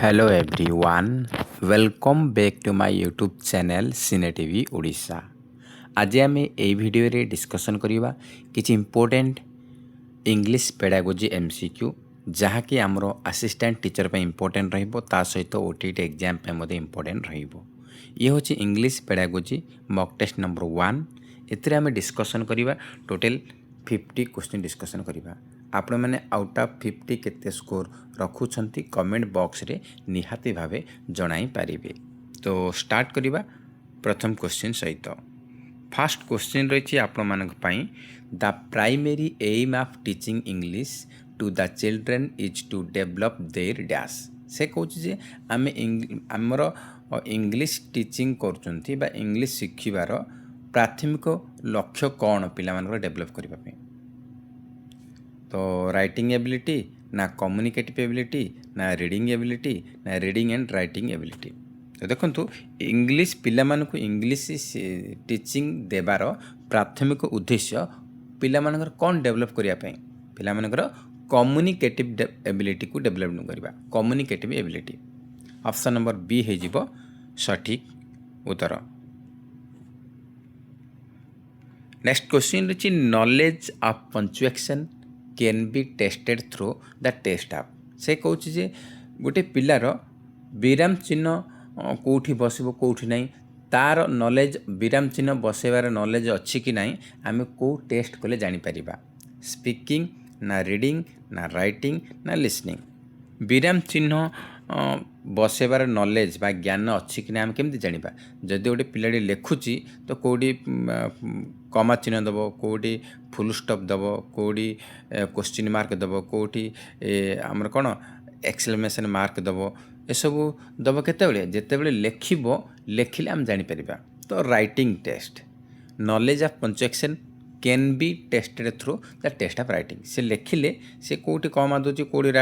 Hello everyone, welcome back to my YouTube channel cine TV Odisha. आज आम ये video रे डिस्कसन करवा किसी इम्पोर्टेंट इंग्लिश पेडागोजी एमसीक्यू जहाँकि आमर असिस्टेंट टीचर पे इम्पोर्टेंट रहिबो, ता सहित ओटीटी एग्जाम पे मते इम्पोर्टेंट रहिबो। ये होची English pedagogy mock test number 1। एथिरे आम डिस्कसन करवा टोटल 50 क्वेश्चन डिस्कसन करवा। आपण मैंने आउट ऑफ 50 केते स्कोर रखुछंती कमेंट बॉक्स रे निहाती भावे जणाई पारिबे। तो स्टार्ट करवा प्रथम क्वेश्चन सहित। फास्ट क्वेश्चन रही आपण मानक पई, the primary aim of teaching English to the children is to develop their dash. से कहूँ जे आम आमर इंग्लिश टीचिंग करचंती बा इंग्लिश शिखिबार प्राथमिक लक्ष्य कौन पिला मानकर डेवलप करबा पे। तो राइटिंग एबिलिटी ना कम्युनिकेटिव एबिलिटी ना रीडिंग एबिलिटी ना रीडिंग एंड राइटिंग एबिलिटी। तो देखो इंग्लिश पिला मानकु इंग्लिश टीचिंग देबार प्राथमिक उद्देश्य पिला मानकर कौन डेवलप करिया पे, पिला मानकर कम्युनिकेटिव एबिलिटी को डेवलप करबा। Communicative ability option number B हे जिवो सठिक उत्तर। नेक्स्ट क्वेश्चन रही knowledge of punctuation can be tested through the test आप। से कहूँ जे गोटे पिलार विराम चिन्ह कौटी बसब कौटी नहीं तार नॉलेज विराम चिन्ह बसैबार नॉलेज अच्छी कि नहीं आम कौ टेस्ट कले जानीपर। स्पीकिंग ना रीडिंग ना राइटिंग ना लिसनिंग। विराम चिन्ह बसैबार नॉलेज बा ज्ञान अच्छी कि आम केमती जानिबा। जदि गोटे पिलाटी लेखुची तो कौटी कमा चिन्ह दब, कौटी फुल स्टॉप दब, कौटी क्वेश्चन मार्क दब, कौटी आमर कौन एक्सक्लेमेशन मार्क दब। एसबू दब केतेबेले जेतेबेले लेखिबो, लेखिले आम जानिपर। तो writing test knowledge of punctuation can be tested through the test of writing. से लेखिले से कौटी कमा दूची कौटी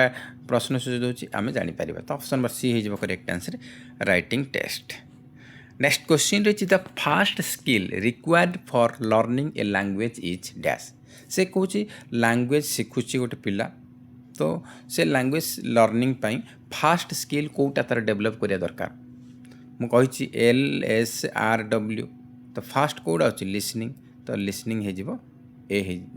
प्रश्न सूची दूची आम जानीपर। तो ऑप्शन नंबर सी हो correct answer writing test. Next question रही the first skill required for learning a language is dash. से कहूँ लैंग्वेज शिखुची गोटे पिला, तो से लैंग्वेज लर्निंग पाई फास्ट स्किल कौटा तार डेवलप करिया दरकार। मुझे LSRW तो फास्ट कौटा अच्छी लिसनिंग, तो लिसनिंग हो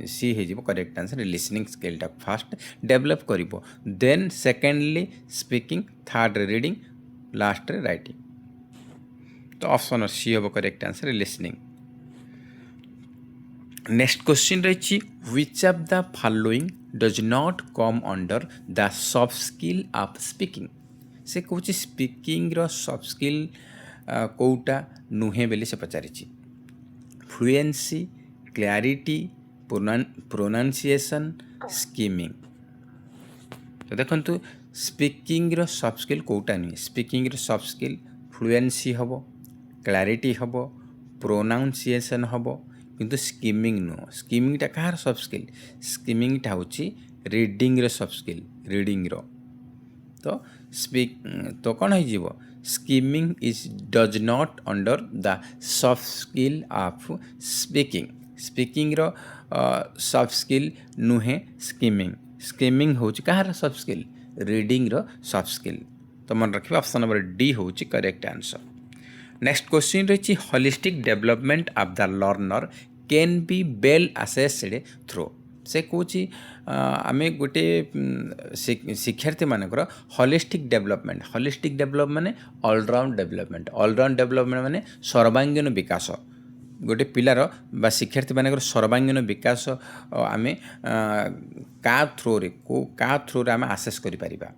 सी हो करेक्ट आंसर लिसनिंग स्किलटा फास्ट डेवलप करिवो। Then secondly speaking, third reading, last writing. तो ऑप्शन सी हो correct answer listening. Next question रही which of the following does not come under the soft skill of speaking. से कहूँ speaking रो soft skill कौटा नुहे बेली से पचारि। Fluency, clarity, pronunciation, skimming. तो देखो स्पीकिंग रो सॉफ्ट स्किल कौटा नुहे। स्पीकिंग रो सॉफ्ट स्किल फ्लुएंसी हबो, क्लैरिटी हबो, प्रोनाउंसिएशन हबो, किंतु स्कीमिंग नुह। स्कीमिंगटा कहार सॉफ्ट स्किल? स्कीमिंगटा होची रीडिंग रो सॉफ्ट स्किल, रीडिंग रो। तो कौन हो skimming is does not under the soft skill of speaking. Speaking रो सॉफ्ट स्किल नुहे स्कीमिंग। स्कीमिंग होची कहार सॉफ्ट स्किल? रीडिंग रो सॉफ्ट स्किल। तो मन रखिए ऑप्शन नंबर डी होची करेक्ट आंसर। नेक्स्ट क्वेश्चन रही holistic development of the learner can be well assessed through. से कहूँ आम गोटे शिक्षार्थी मानकर होलिस्टिक डेवलपमेंट माने ऑलराउंड डेवलपमेंट। ऑलराउंड डेवलपमेंट माने सर्वांगीन विकास। गोटे पिलार बा शिक्षार्थी मानकर सर्वांगीन विकास आम का थ्रू रे आम आसेस करिपरिबा।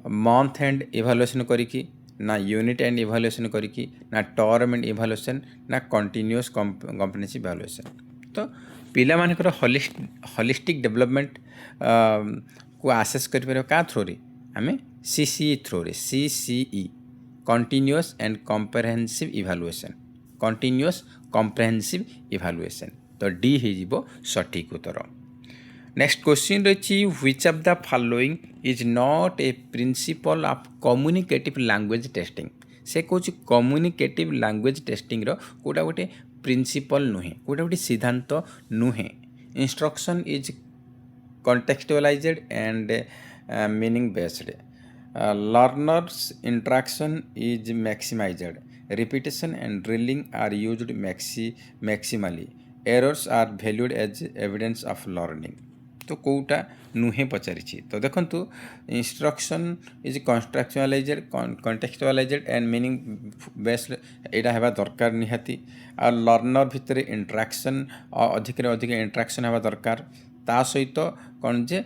मंथ एंड इभालुएसन करिकी ना यूनिट एंड इभालुएसन करिकी ना टर्म एंड इभालुएसन ना कंटिन्यूअस कॉम्प्रिहेंसिव इभालुएसन। तो पिला मानकर होलिस्टिक डेवलपमेंट को आसेस कर क्या थ्रू रे आम CCE थ्रू रे। CCE continuous and comprehensive evaluation, continuous comprehensive evaluation. तो डी हो सठिक उत्तर। नेक्स्ट क्वेश्चन रही which of the following is not a principle of communicative language testing. से कहूँ कम्युनिकेटिव लैंग्वेज टेस्टिंग रो कोटा गोटे प्रिंसिपल नुहे, कोटा गोटे सिद्धांत नुहे। Instruction is contextualised and meaning based. Learners interaction is maximized. Repetition and drilling are used maximally. Errors are valued as evidence of learning. तो कोउटा नुहे पचारिछि तो देखंतु instruction is constructualised contextualised and meaning based एटा हेबा दरकार निहाती आ लर्नर भितर इंटरेक्शन अधिक अधिक इंटरेक्शन हेबा दरकार ता सहित कौन जे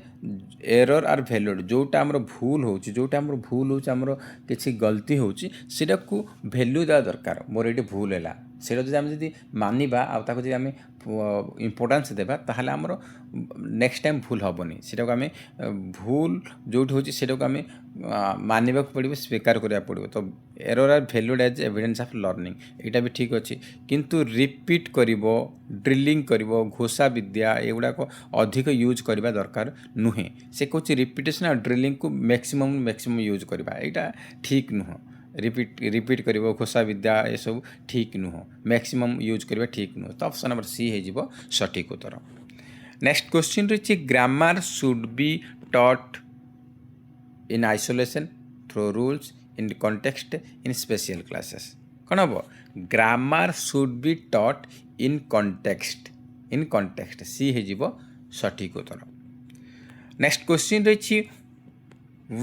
एरर आर भैल्यूड जोटा आमर भूल होची जोटा आमर भूल होची आमर किछि गलती होची सेटा को वैल्यू देवा दरकार मोर एटी भूल हैला सेटा जदि आम जदि मानिबा आ ताको जदि आम इम्पोर्टान्स देबा ताहले आमर नेक्स्ट टाइम भूल हेनी सेटा को आम भूल जोटी होची सेटा को आम मानिबा पड़ो स्वीकार करा पड़ो तो error are valued as evidence of learning एटा भी ठीक अच्छी किंतु रिपीट करिवो ड्रिलिंग करिवो घोषा विद्या एगुड़ाक अधिक यूज करबा दरकार नुहे से कहूँ रिपिटेसन और ड्रिलिंग को मैक्सिमम यूज करबा एटा ठीक नुह रिपीट करिवो घोषा विद्या ये सब ठीक नुह मैक्सिमम यूज करबा ठीक नुह तो ऑप्शन नंबर सी हो सठिक उत्तर। नेक्स्ट क्वेश्चन रही grammar should be taught in isolation through rules in context in special classes कौन हम grammar should be taught in context C हो सठिक उत्तर। नेक्स्ट क्वेश्चन रही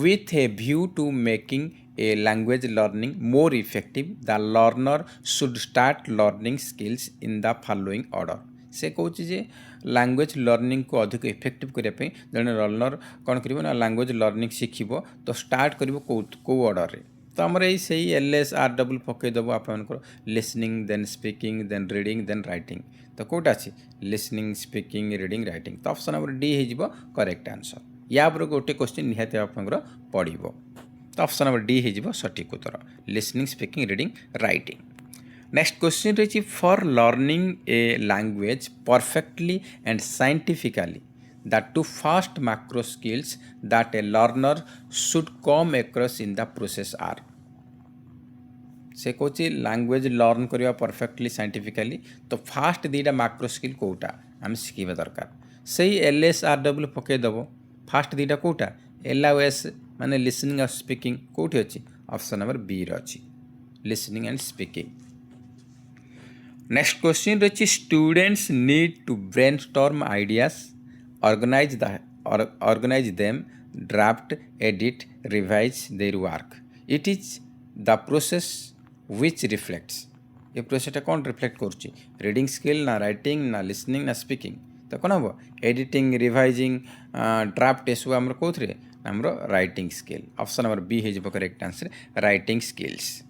with a view to making a language learning more effective the learner should start learning skills in the following order से कहूँ जे language learning को अधिक effective करने जड़े लर्नर कौन कर लैंग्वेज लर्निंग शिखब तो स्टार्ट कर कौ ऑर्डर तो आमर यही LSRW पकईदेव आप listening then speaking then reading then writing तो कौटा अच्छी लिसनिंग स्पीकिंग रीडिंग राइटिंग तो ऑप्शन नंबर डी हो करेक्ट आंसर या पर गोटे क्वेश्चन निहाती आप पढ़ो तो ऑप्शन नंबर डी हो सठिक उत्तर listening speaking reading writing. Next question रही for learning a language perfectly and scientifically the two first macro skills that a learner should come across in the process are से कहूँ language learn करवा perfectly scientifically तो first दीटा macro skill कौटा आम शिखा दरकार से LSRW पकईदेव फास्ट दीटा कौटा LOS माने लिसनिंग और स्पीकिंग कौटी अच्छी ऑप्शन नंबर बी अच्छी listening and speaking. Next question रही students need to brainstorm ideas organize them draft edit revise their work it is the process which reflects ये प्रोसेसटा कौन रिफ्लेक्ट करुच्ची रीडिंग स्किल ना writing ना listening ना speaking तो कौन हम एडिटिंग रिवाइजिंग ड्राफ्ट ये सब आम कौन आमर writing skill option number B हो correct answer writing skills.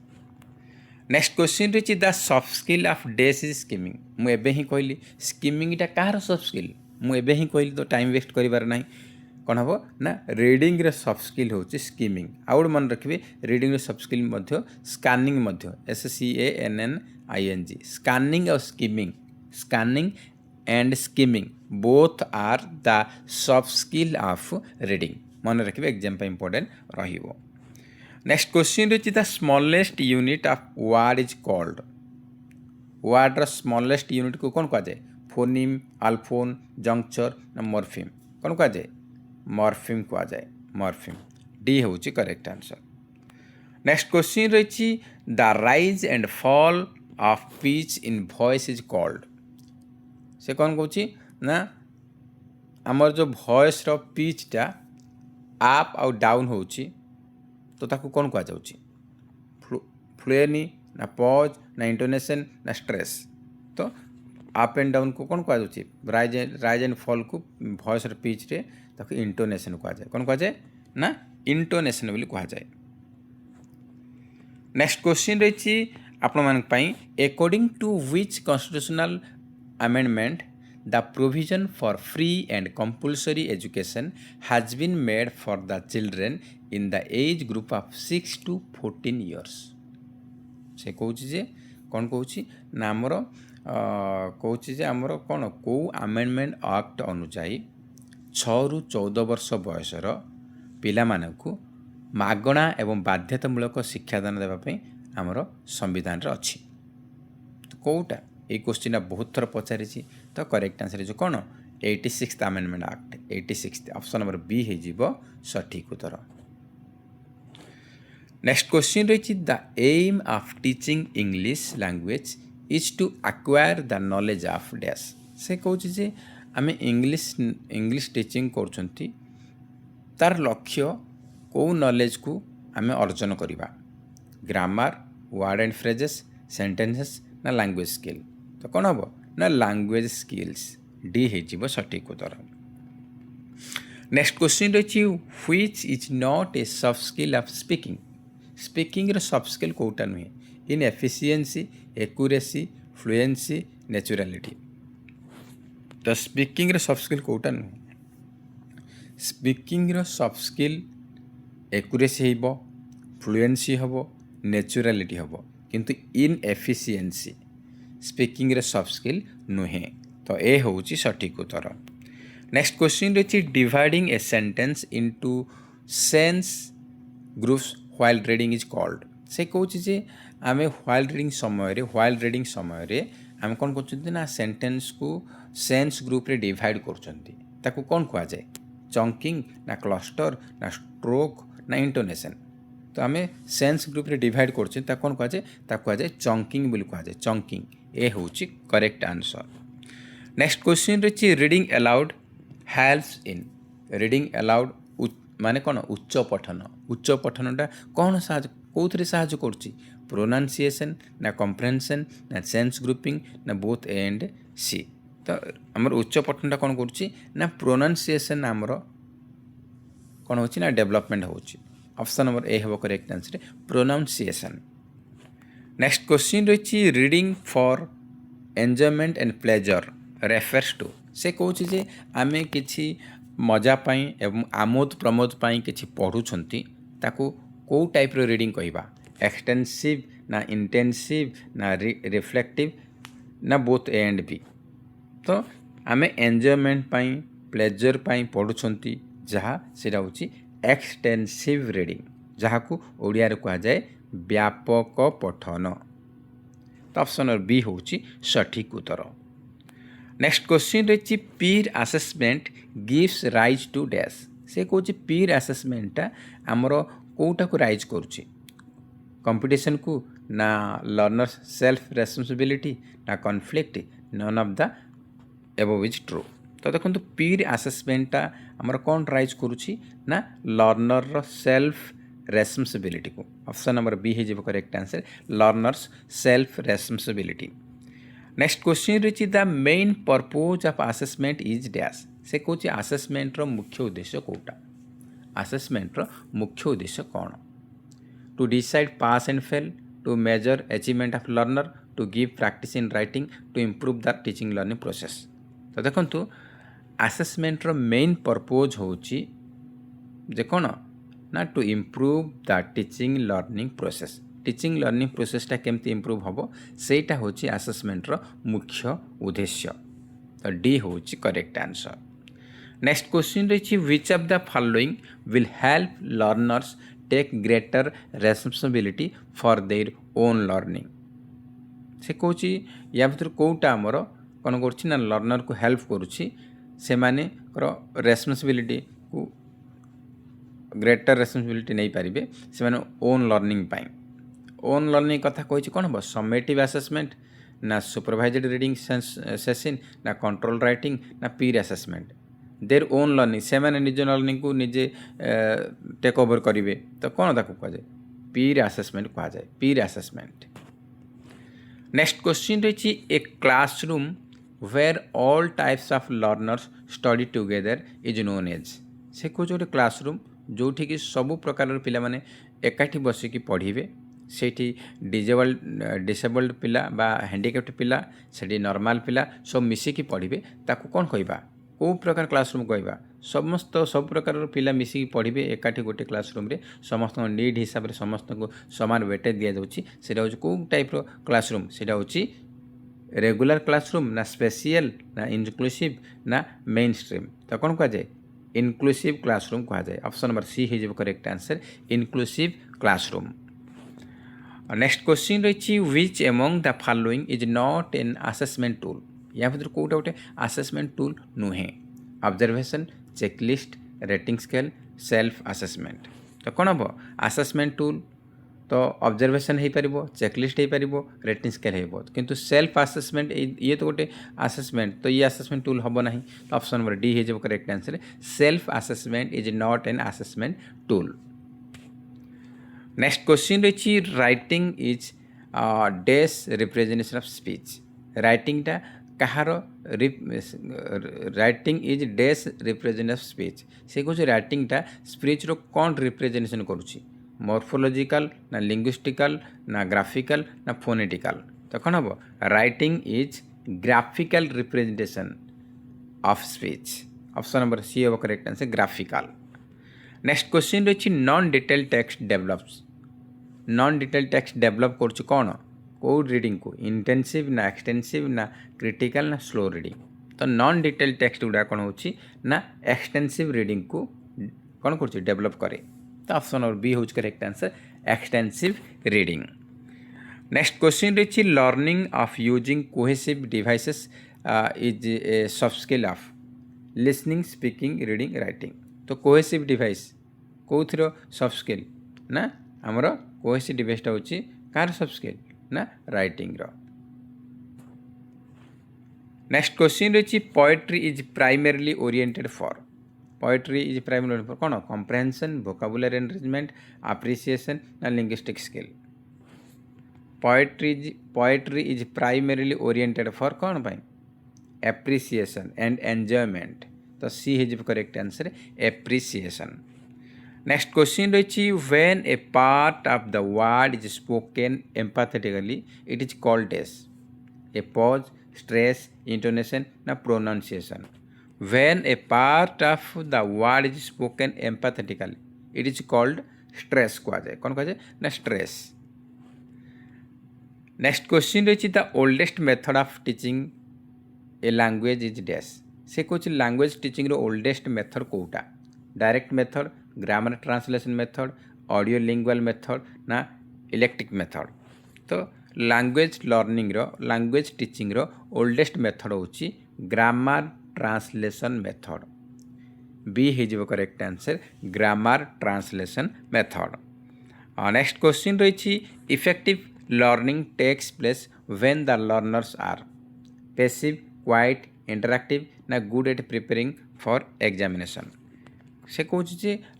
Next question रही the soft skill of dash is skimming मुझे ही कहली स्किमिंगटा कहार सॉफ्ट स्किल मुझे ही कहली तो टाइम वेस्ट करार ना कौन हम ना रीडिंग सॉफ्ट स्किल हूँ स्किमिंग आउट मन रखिए reading soft skill scanning SCANNING scanning और scanning and skimming both are the soft skill of reading मन रखिए एग्जाम इंपोर्टेंट रहिबो। नेक्स्ट क्वेश्चन रही the smallest unit of word is called word smallest unit को कौन कहुए फोनिम अल्फोन जंक्चर ना morpheme कौन कहुए मॉर्फिम कहुए मॉर्फिम डी हूँ करेक्ट आंसर। नेक्स्ट क्वेश्चन रही the rise and fall of pitch in voice is called से कौन कहूँ ना आमर जो वॉइस रो पिचटा अप आउ डाउन होची तो ताकू कौन कहुँ फ्लुएनी ना पॉज ना इंटोनेशन ना स्ट्रेस तो अप एंड डाउन को कौन कहुँ राइज एंड फॉल को वॉइस पिच रे ताकू इंटोनेशन कहुए कौन कहुए ना इंटोनेशन बोली कहुए। नेक्स्ट क्वेश्चन रही आपण according to which constitutional amendment the provision for free and compulsory education has been made for the children in the age group of 6 to 14 years से कहूँ जे कौन कहूँ ना आमर कहूँ जे आमर कौन कौ अमेंडमेंट एक्ट अनुजाई 6 ରୁ 14 वर्ष बयसर पिला मानकु मागणा एवं बाध्यतामूलक शिक्षादान देवाई आमर संविधान रे अच्छी तो कौटा ये क्वेश्चन बहुत थर पचारि तो करेक्ट आंसर जो कौन 86th amendment act 86 option number B हो सठिक उत्तर। नेक्स्ट क्वेश्चन रही the aim of teaching English language is to acquire the knowledge of dash से कहूँ जे आम इंग्लिश टीचिंग कर तार लक्ष्य कौ नॉलेज को आम अर्जन करवा grammar word and phrases sentences ना लैंग्वेज स्किल तो कौन हम ना लैंग्वेज स्किल्स डी हो सठिक उत्तर। नेक्स्ट क्वेश्चन रही which is not a soft skill of speaking speaking soft skill कोटा नुहे inefficiency accuracy fluency naturality तो स्पीकिंग सॉफ्ट स्किल कोटा नुहे स्पीकिंग सॉफ्ट स्किल एक्यूरेसी हो फ्लुएंसी हम नेचुरालिटी हम किंतु inefficiency speaking soft skill नुहे तो ए हूँ सठिक उत्तर। नेक्स्ट क्वेश्चन रही dividing a sentence into sense groups while reading is called से कहूँ जे आम व्हाइल रीडिंग समय आम कौन कर सेंटेंस को सेंस ग्रुप रे डिवाइड कर कौन कह जाए चंकिंग ना क्लस्टर ना स्ट्रोक ना इंटोनेशन तो आम सेंस ग्रुप रे डिवाइड कर कौन कह जाए चंकिंग बोली कह जाए चंकिंग ए हूँ करेक्ट आंसर। नेक्स्ट क्वेश्चन रही reading allowed helps in reading allowed माने कौन उच्च पठनटा कौन कौन साहाଯ୍य कर प्रोनाउंसिएशन ना कम्प्रेhension ना सेंस ग्रुपिंग ना बोथ ए एंड सी तो आमर उच्च पठनटा कौन कर प्रोनाउंसिएशन आमर कौन हो ना डेवलपमेंट हो ऑप्शन नंबर ए हम correct answer pronunciation. Next question रही reading for enjoyment and pleasure refers to से कहूँ जे आम कि मजापाई एवं आमोद प्रमोद पाई किसी पढ़ुंट ताकू कौ टाइप रीडिंग कहवा एक्सटेंसिव ना इंटेंसिव ना रिफ्लेक्टिव ना बोथ ए एंड बी तो आम एंजॉयमेंट पाई प्लेजर पाई पढ़ुंट जहाँ सेटा हूँ एक्सटेंसिव रीडिंग जहाँ को ओडिया रे कहा जाए व्यापक पठन तो ऑप्शन बी हूँ सठिक उत्तर। नेक्स्ट क्वेश्चन रही peer assessment gives rise to dash से कहूँ पीर असेसमेंटा आमर कौटा को राइज करुच्ची कंपटीशन को ना लर्नर सेल्फ रेस्पॉन्सिबिलिटी ना conflict none of the above is true तो देखो पीर असेसमेंटा आमर कौन राइज करुच्ची ना लर्नर सेल्फ रेस्पॉन्सिबिलिटी को ऑप्शन नंबर बी हो correct answer learners self responsibility. Next question रही the main purpose of assessment is dash से कहूँ असेसमेंट मुख्य उद्देश्य कौटा असेसमेंट मुख्य उद्देश्य कौन to decide pass and fail to measure achievement of learner to give practice in writing to improve the teaching learning process तो देखो असेसमेंट मेन पर्पज हूँ जे कौन ना to improve the teaching learning process teaching learning प्रोसेसटा केमती improve हम सेटा हूँ असेसमेंटर मुख्य उद्देश्य तो डी हूँ करेक्ट आंसर। नेक्स्ट क्वेश्चन रही which of the following will help learners take greater responsibility for their own learning से कहूँ या भर कौटा आमर कौन कर लर्नर को हेल्प करुच्ची से रेस्पॉन्सिबिलिटी को ग्रेटर रेस्पॉन्सिबिलिटी नहीं पारे से ओन लर्निंग पाई ओन लर्निंग कथा कही कौन हम समेटिव असेसमेंट ना सुपरवाइज्ड रीडिंग सेशन ना कंट्रोल राइटिंग ना पीर असेसमेंट देर ओन लर्निंग से मैंने निज लर्निंग को निजे टेक ओवर करेंगे तो कौन ताको कह जाए पीर असेसमेंट कह जाए पीर असेसमेंट। नेक्स्ट क्वेश्चन रही a classroom where all types of learners study together is known as से कौन गोटे क्लासरूम जोठी कि सबु प्रकार पिला माने एकाठी बसिकी पढ़िबे सेठी डिसेबल्ड पिला बा हैंडिकैप्ड पिला सेठी नॉर्मल पिला सब मिसिकी पढ़िबे ताकू कौन कहबा को प्रकार क्लासरूम कहबा समस्त सब प्रकार पिला मिसिकी पढ़िबे एकाठी गोटे क्लासरूम रे समस्त नीड हिसाब रे समस्त को समान वेटेज दिया जाउची सेटा होची को टाइप रो क्लासरूम सेटा होची रेगुलर क्लासरूम ना स्पेशल ना इंक्लूसिव ना मेन स्ट्रीम तो कौन कह जाए इनक्लूसिव क्लासरूम कह जाए ऑप्शन नंबर सी हो correct answer inclusive classroom. Next question रही which among the following is not an assessment tool या भर कौटा गोटे असेसमेंट टूल नुहे observation checklist rating scale self assessment तो कौन हम असेसमेंट टूल तो ऑब्जर्वेशन हो पार चेकलिस्ट हो पार रेटिंग स्केल हो किंतु सेल्फ आसेसमेंट ये तो गोटे आसेसमेंट तो ये आसेसमेंट टूल हम ना तो ऑप्शन नंबर डी हो correct answer self assessment is not an assessment tool next question रही writing is dash representation of speech राइटिंगटा कहार writing is dash represent of speech से कौन राइटिंगटा स्पीच रो कौन रिप्रेजेंटेशन करुच्ची मॉर्फोलॉजिकल ना लिंग्विस्टिकल ना ग्राफिकल ना फोनेटिकल तो कौन हम writing is graphical representation of speech option number C हम correct answer graphical next question रही non detail text develops non detail text develop कर कौन कौ रीडिंग को इंटेंसिव ना एक्सटेंसिव ना क्रिटिकल ना स्लो रीडिंग तो नॉन डिटेल टेक्स्ट गुड़ा कौन हो ना एक्सटेंसिव रीडिंग को कौन कर डेवलप करे तो ऑप्शन नंबर बी हूँ correct answer extensive reading next question रही learning of using cohesive devices is a soft skill of listening speaking reading writing तो कोहेसिव डिवाइस कौर सॉफ्ट स्किल ना आमर कोहेसिव डिवाइसटा हूँ कार सॉफ्ट स्किल ना राइटिंग रो नेक्स्ट क्वेश्चन रही poetry is primarily oriented for poetry is primarily for कौन कॉम्प्रिहेंशन वोकाबुलरी एनरिचमेंट एप्रिसिएशन ना linguistic skill poetry is primarily oriented for कौन पाई एप्रिसिएशन एंड एंजॉयमेंट तो सी है correct answer appreciation next question रही when a part of the word is spoken empathetically it is called as a pause stress intonation ना pronunciation when a part of the word is spoken empathetically it is called stress कह जाए कौन कह जाए ना stress next question रही the oldest method of teaching a language is dash से कुछ लैंग्वेज टीचिंग रो ओल्डेस्ट मेथड कोटा direct method grammar translation method audio lingual method ना इलेक्ट्रिक मेथड तो लैंग्वेज लर्निंग रो लैंग्वेज टीचिंग रो ओल्डेस्ट मेथड होची ग्रामर ट्रांसलेशन मेथड बी हो correct answer grammar translation method next question रही effective learning takes place when the learners are passive quiet interactive ना good at preparing for examination से कौन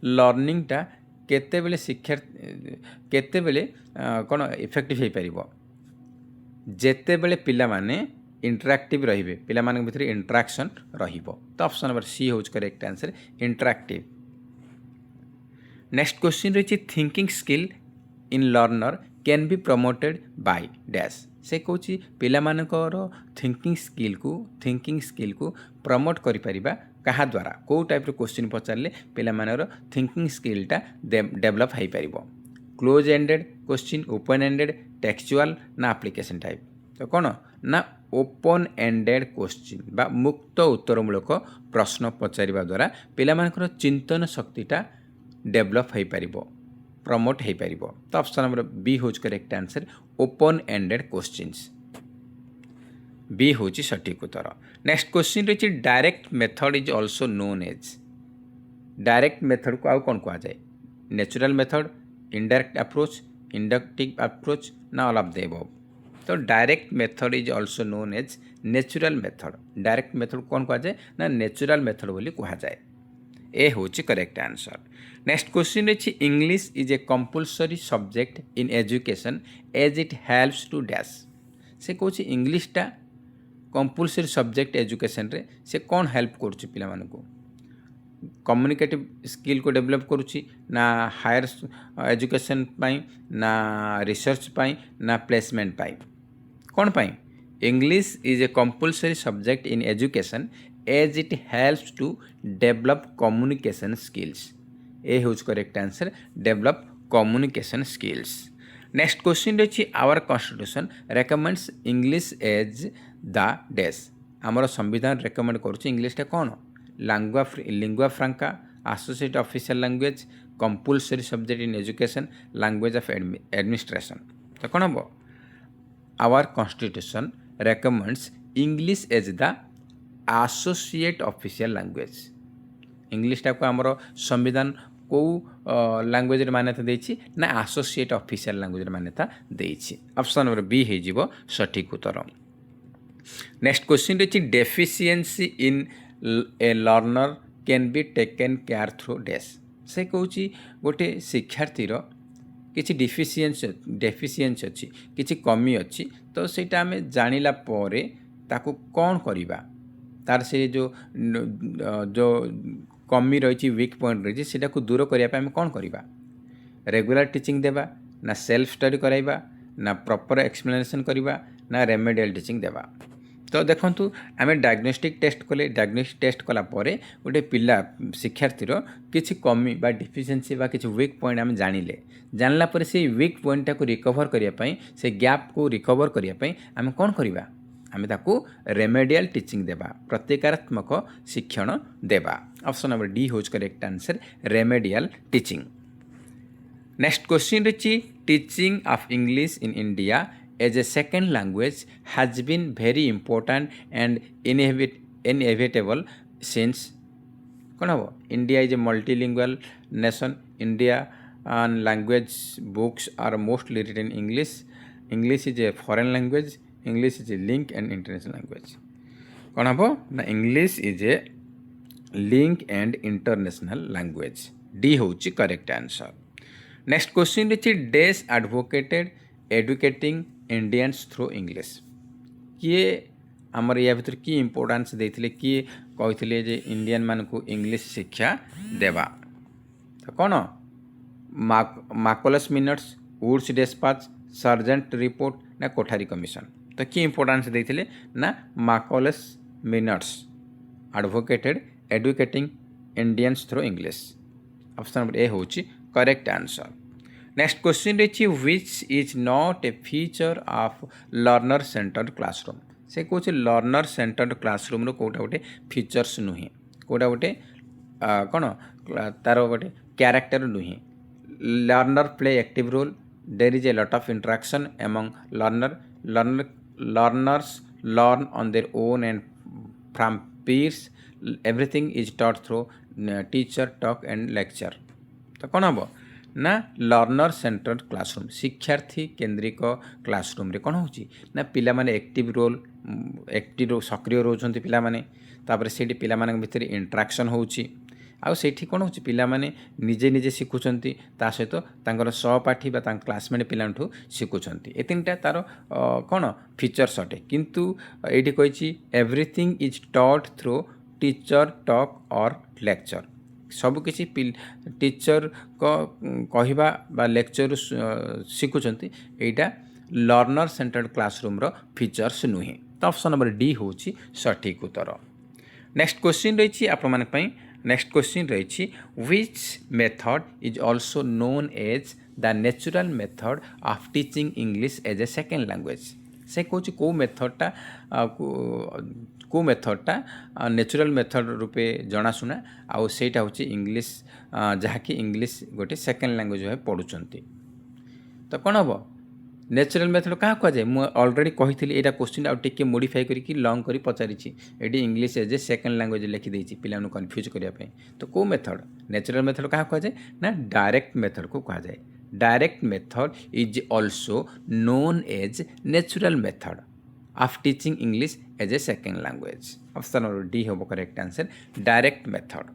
लर्निंगटा केतेबेले शिक्षा केतेबेले कौन effective हो पार जेतेबेले पिला माने इंटरैक्टिव रहिबे पिला माने भीतर इंटरैक्शन रहिबो तो ऑप्शन नंबर सी हूँ correct answer interactive next question रही thinking skill in learner can be promoted by dash से कौन पिला मानकर थिंकिंग स्किल को प्रमोट करि परिबा कहा द्वारा कौ टाइप क्वेश्चन पचारे पिलामानर थिंकिंग स्किलटा डेवलप हो पार close ended question open ended textual ना एप्लिकेशन टाइप तो कौन ना ओपन एंडेड क्वेश्चन बा मुक्त उत्तरमूलक प्रश्न पचारिबा द्वारा पिलामानकर चिंतन शक्तिटा डेवलप हो पार प्रमोट हो पार तो ऑप्शन नंबर बी हूँ correct answer open ended questions B हूँ सठिक उत्तर नेक्स्ट क्वेश्चन रही direct method is also known as direct method को आउ कौन कह जाए natural method indirect approach inductive approach ना ऑल ऑफ द अबव तो direct method is also known as natural method direct method कौन कह जाए ना नेचुरल मेथड बोली कह जाए ए हूँ करेक्ट आंसर नेक्स्ट क्वेश्चन रही English is a compulsory subject in education as it helps to dash से कौन इंग्लिशटा कंपल्सरी सब्जेक्ट एजुकेशन रे से कौन हेल्प करुच्ची पिला मानकु कम्युनिकेटिव स्किल को डेवलप करुच्ची ना हायर एजुकेशन पाई ना रिसर्च पाई ना प्लेसमेंट पाई कौन पाई English is a compulsory subject in education as it helps to develop communication skills A हूँ correct answer develop communication skills next question रही our constitution recommends English as the dash आमर संविधान recommend करुच्ची इंग्लिशटा कौन lingua franca associate official language compulsory subject in education language of administration तो कौन हम our constitution recommends English as the associate official language इंग्लिशटा को आमर संविधान कौ लैंग्वेज मान्यता देछि ना एसोसिएट ऑफिशियल लैंग्वेज मान्यता देछि। ऑप्शन नंबर बी हे जिवो सठिक उत्तर। नेक्स्ट क्वेश्चन रही deficiency in A learner can be taken care through dash. से कहूँ गोटे शिक्षार्थी किसी डेफिशिएंसी अच्छी किसी कमी अच्छी तो ସେଇଟା ଆମେ ଜାଣିଲା ପରେ ତାକୁ କ'ଣ କରିବା तार से जो जो कमी रही वीक पॉइंट रही है दूर करने आम कौन करवा रेगुलर टीचिंग देवा ना सेल्फ स्टडी कराइबा ना प्रॉपर एक्सप्लेनेशन करवा ना रेमेडियल टीचिंग देवा। तो देखूँ आम डायग्नोस्टिक टेस्ट कले डायग्नोस्टिक टेस्ट कलापर गोटे पिला शिक्षार्थी किसी कमी बा डिफिशिएंसी बा किसी वीक पॉइंट आम जानिले जानला पर से वीक पॉइंट को रिकवर करने से गैप को रिकवर करने आम कौन करवा आम ताकू रेमेडियल टीचिंग देवा प्रतीकात्मक शिक्षण देवा। ऑप्शन नंबर डी होज correct answer remedial teaching. Next question रही teaching of English in India as a second language has been very important and inevitable since कौन हम India is a multilingual nation India and language books are mostly written in English. English is a foreign language. English is a link and international language. कौन हम ना English is a link and international language. D होची correct answer. Next question रही Dash advocated educating Indians through English. किए आमर या भीतर की इम्पोर्टान्स देथिले किए कहथिले जे इंडियन मान को इंग्लिश शिक्षा देवा तो कौन Macaulay's minutes Wood's despatch Sargent report ना कोठारी कमिशन तो कि इम्पोर्टान्स देथिले ना Macaulay's minutes advocated educating Indians through English. Option number A होची करेक्ट आंसर। नेक्स्ट क्वेश्चन रही which is not a feature of learner centred classroom. से कौन learner centred classroom Kota गोटे फीचर्स नुहे कोटा गोटे कौन तार गोटे क्यारेक्टर नुहे learner play active role there is a lot of interaction among learners learn on their own and from peers everything is taught through teacher talk and lecture। तो कौन हम ना लर्नर सेंटर्ड क्लासरूम शिक्षार्थी केन्द्रिक classroom रे कौन होची ना पिला माने एक्टिव रोल एक्टिव सक्रिय रोचंती पिला माने तापर सेठी पिला माने भितर इंटरेक्शन होची आउ सेठी कौन होची पिला माने निजे निजे शिखुचंती ता सहित तांकर सहपाठी बा तांक क्लासमेट पिलांठू शिखुचंती ए तीनटा तार कौन फीचर्स अटे किंतु एठी कहिची everything is taught through teacher talk और लेक्चर सब किसी टीचर को कहवा बा लेक्चर शिखुचंती एटा लर्नर सेंटर्ड क्लासरूम रो फीचर्स नुहे। तो ऑप्शन नंबर डी होची सठिक उत्तर। नेक्स्ट क्वेश्चन रही आप मन पई नेक्स्ट क्वेश्चन रही which method is also known as the natural method of teaching English as a second language. से कौच कौ मेथडटा नेचुरल मेथड रूपे जनाशुना आउ सेटा होची इंग्लिश जहाँकि इंग्लिश गोटे सेकेंड लैंग्वेज भाई पढ़ुंट तो कौन हम नेचुरल मेथड क्या कहुए मुझे अलरेडी कही यहाँ क्वेश्चन आउ टे मोडिफाई करके लंग कर पचारि ये English as a second language लिखिदेची पिला कन्फ्यूज करने तो कौ मेथड नेचुरल मेथड क्या कहुए ना डायरेक्ट मेथड को कहुए direct method is also known as natural method of teaching English as a second language. Option number D हम correct answer direct method.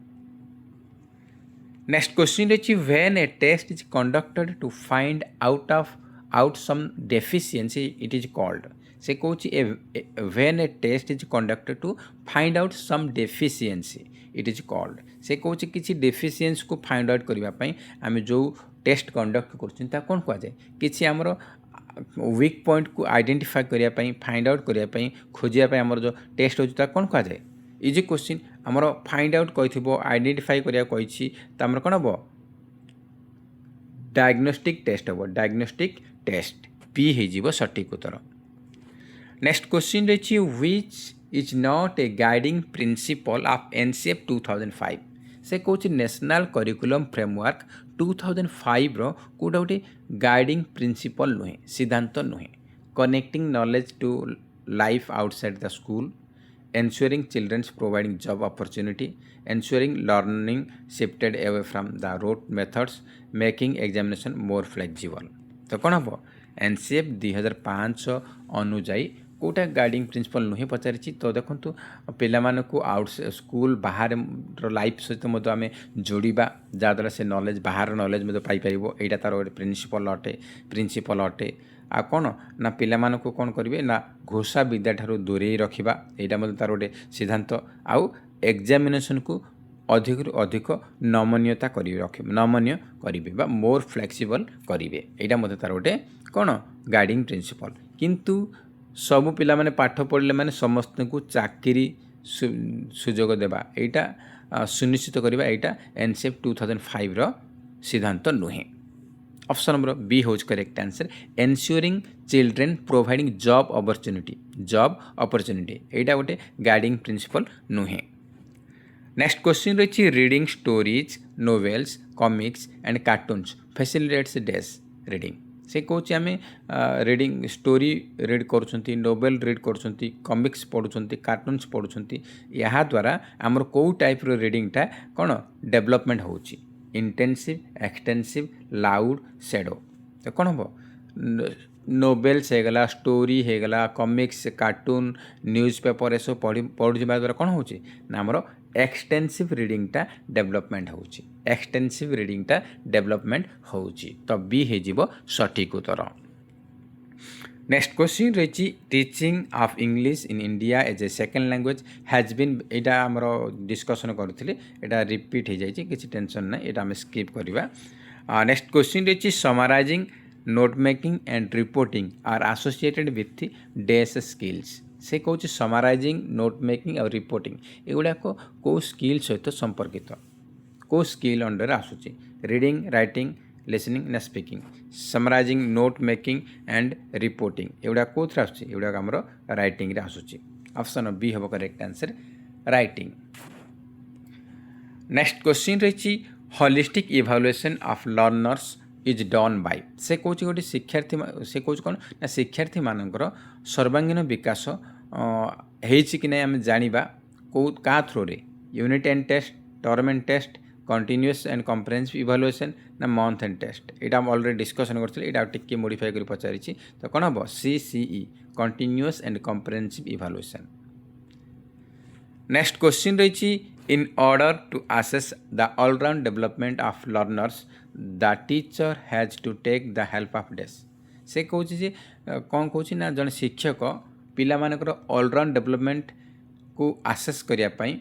Next question रही when a test is conducted to find out some deficiency it is called। से कौच when a test is conducted to find out some deficiency it is called। से कौच किसी deficiency को find out करने आम जो test conduct कर कौन कहुए किसी आमर वीक पॉइंट को आइडेंटिफाई करने फाइंड आउट करने खोजापी आमर जो टेस्ट होता कौन कहुए इजी क्वेश्चन आमर फाइंड आउट कही आइडेंटिफाई करा कही तो कौन हम डायग्नोस्टिक टेस्ट हम डायग्नोस्टिक टेस्ट पी हो सठिक उत्तर। नेक्स्ट क्वेश्चन रही which is not A guiding principle of NCF 2005। से कौच नेशनल करिकुलम फ्रेमवर्क 2005 रो कोटा गोटे गाइडिंग प्रिंसिपल नुहे सिद्धांत नुहे connecting knowledge to life outside the school ensuring children's providing job opportunity, ensuring learning shifted away from the rote methods, making examination more flexible। तो कौन हम NCF 2005 अनुजाई Kota guiding principle नुहे पचारि तो देखो पिलामानकु आउट स्कूल बाहर लाइफ सहित आम जोड़ा जहाँद्वारा से नॉलेज बाहर नॉलेज पाइपर यहाँ तार गोटे प्रिंसिपल अटे आ कौन ना पिलामानकु कौन करेंगे ना घोषा विद्या ठारू दूरे रखा यहाँ तार गोटे सिद्धांत आउ एग्जामिनेशन को अधिक अधिक नमनीयता नमनीय करेंगे मोर फ्लेक्सिबल करेंगे यहाँ तार गोटे कौन गाइडिंग प्रिंसिपल। किंतु सबु पिला माने पाठ पढ़ले माने समस्त को चाकरी सुजोग देवा यहाँ सुनिश्चित करवा यहाँ एनसीएफ 2005 रो सिद्धांत नुहे। ऑप्शन नंबर बी होज correct answer ensuring children providing job opportunity यहाँ गोटे गाइडिंग प्रिंसिपल नुहे। नेक्स्ट क्वेश्चन रही reading stories novels comics and cartoons facilitates dash reading से कौच आम रीडिंग स्टोरी रीड कर नोवेल रीड कर कॉमिक्स पढ़ुं कार्टून्स पढ़ुं या द्वारा आमर कौ टाइप रो रीडिंगटा कौन डेवलपमेंट हो इंटेंसिव एक्सटेंसिव लाउड शैडो। तो कौन हम नोवेल्स हो गला स्टोरी हो गला कॉमिक्स कार्टून न्यूज़पेपर ये पढ़ुवा द्वारा कौन हो आमर एक्सटेंसिव रीडिंगटा डेवलपमेंट हो एक्सटेंसिव रीडिंगटा डेवलपमेंट हो तो बी हो सठिक उत्तर। नेक्स्ट क्वेश्चन रही teaching of English in India as a second language has been यहाँ आमर डिस्कसन करूँ यहाँ रिपीट हो जाए किसी टेंशन ना यहाँ आम स्किप करवा। नेक्स्ट क्वेश्चन रही summarising note making and reporting are associated with dash skills से कौन समराइजिंग नोट मेकिंग और रिपोर्टिंग एगुड़ाक कौ स्किल सहित संपर्कित कौ स्किल अंडर आसूची रीडिंग राइटिंग लिसनिंग ना speaking summarising note making and reporting एगुड़ा कौन आसुड़ा आमर राइटिंग आसूची। ऑप्शन बी हम correct answer writing. Next question रही holistic evaluation of learners is done by से कौन गोटे शिक्षार्थी से कौन कौन ना शिक्षार्थी मानकर सर्वांगीन विकास कि नहीं आम जाना कौ क्या थ्रो रे unit end test term end test continuous and comprehensive evaluation ना मंथ एंड टेस्ट यहाँ ऑलरेडी डिस्कसन करते टिके मॉडिफाई कर पचारि तो कौन हम CCE continuous and comprehensive evaluation. Next question रही in order to assess the all round development of learners the teacher has to take the help of डेस से कौन कौन कौन ना जन शिक्षक पिला मानकर ऑलराउंड डेवलपमेंट को आसेस करने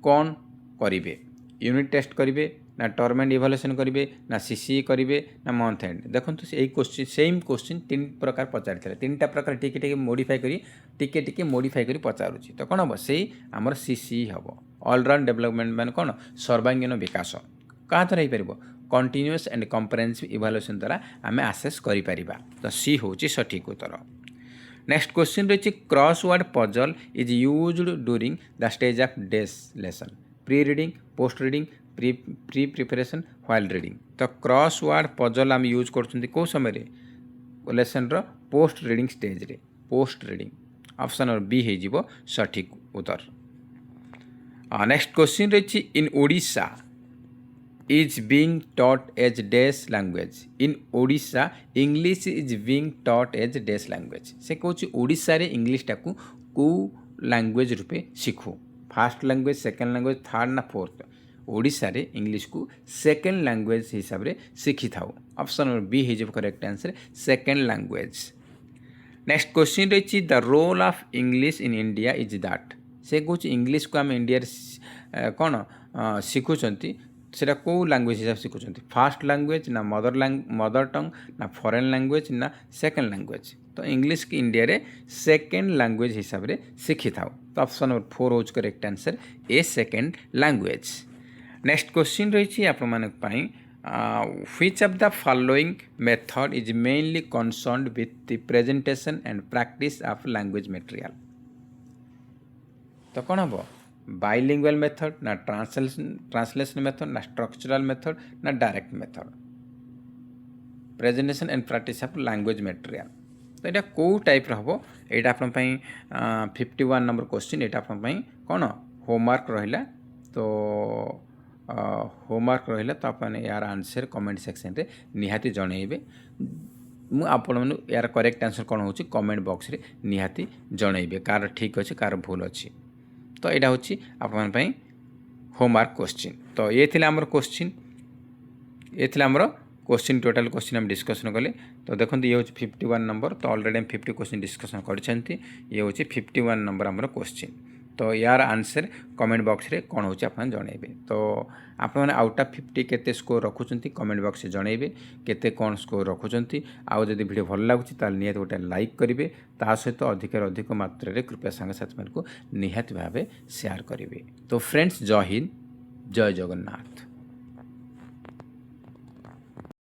कौन करेंगे यूनिट टेस्ट करेंगे ना टर्म एंड इभालुएसन करेंगे ना सीसीई करेंगे ना मंथ एंड देखो यही क्वेश्चन सेम क्वेश्चन तीन प्रकार पचार तीन टा प्रकार टिके मॉडिफाई करी टिके मॉडिफाई करी पचारुची तो कौन हम से आमर सीसीई हम ऑलराउंड डेवलपमेंट मान कौन सर्वांगीन विकास क्या द्वारा हो कंटिन्यूअस एंड कम्प्रेहेंसिव इभालुएसन द्वारा आम आसेस करें तो सी हूँ सठिक उत्तर। नेक्स्ट क्वेश्चन रही crossword puzzle is used during the stage of this lesson pre reading post reading pre preparation while reading तो क्रॉस वर्ड पजल आम यूज कर कौ समय लेसन पोस्ट रीडिंग स्टेज रे post reading option number B हो सठिक उत्तर। Next question रही इन Odisha is being taught as dash language in Odisha English is being taught as dash language से कौच ओडिशा रे इंग्लिश टाकू को लैंग्वेज रूपे शिखु first language second language third ना फोर्थ ओडिशा रे इंग्लिश को सेकेंड लैंग्वेज हिसाब से शिखी था। ऑप्शन नंबर बी हो correct answer second language. Next question रही the role of English in India is that से कौच इंग्लिश को आम इंडिया कौन शिखुंट सेटा कौ लैंग्वेज हिसाब से शिखुंट फास्ट लैंग्वेज ना मदर टंग ना फॉरेन लैंग्वेज ना सेकेंड लैंग्वेज तो इंग्लिश की इंडिया रे सेकेंड लैंग्वेज हिसाब से शिखी था तो ऑप्शन नंबर 4 हो correct answer A second language. Next question रही आपण which of the following method is mainly concerned with the presentation and practice of language material तो कौन हम बाइलिंगुअल मेथड ना ट्रांसलेशन मेथड ना स्ट्रक्चरल मेथड ना direct method presentation and practice of language material तो यहाँ कौ टाइप हम यहाँ आप 51 नंबर क्वेश्चन यहाँ आप कौन होमवर्क रहा। तो होमवर्क रहा तो आपने यार आंसर कमेंट सेक्शन रे निहाती जनइबे। मु आपण यार करेक्ट आंसर कौन हो कमेंट बॉक्स रे निहाती जनइबे कार ठीक अच्छे कार भूल अच्छी। तो यहाँ हूँ आप होमवर्क क्वेश्चन। तो ये थी आमर क्वेश्चन, ये थी आमर क्वेश्चन टोटाल क्वेश्चन हम डिस्कसन कले। तो देखो ये हूँ 51 नंबर। तो ऑलरेडी हम 50 क्वेश्चन डिस्कसन कर ये हूँ 51 नंबर आमर क्वेश्चन। तो यार आंसर कमेंट बॉक्स रे कौन हो जनइबे। तो आप आउट ऑफ 50 केते स्कोर रखुंट कमेंट बॉक्स जनइबे केते कौन स्कोर रखुंट। आउ जदि वीडियो भल लगुच निहत गोटे लाइक करेंगे, ता सहित अधिक मात्रा कृपया सांगसाथी मानक निहत भाव शेयर करेंगे। तो फ्रेंड्स जय हिंद, जय जगन्नाथ।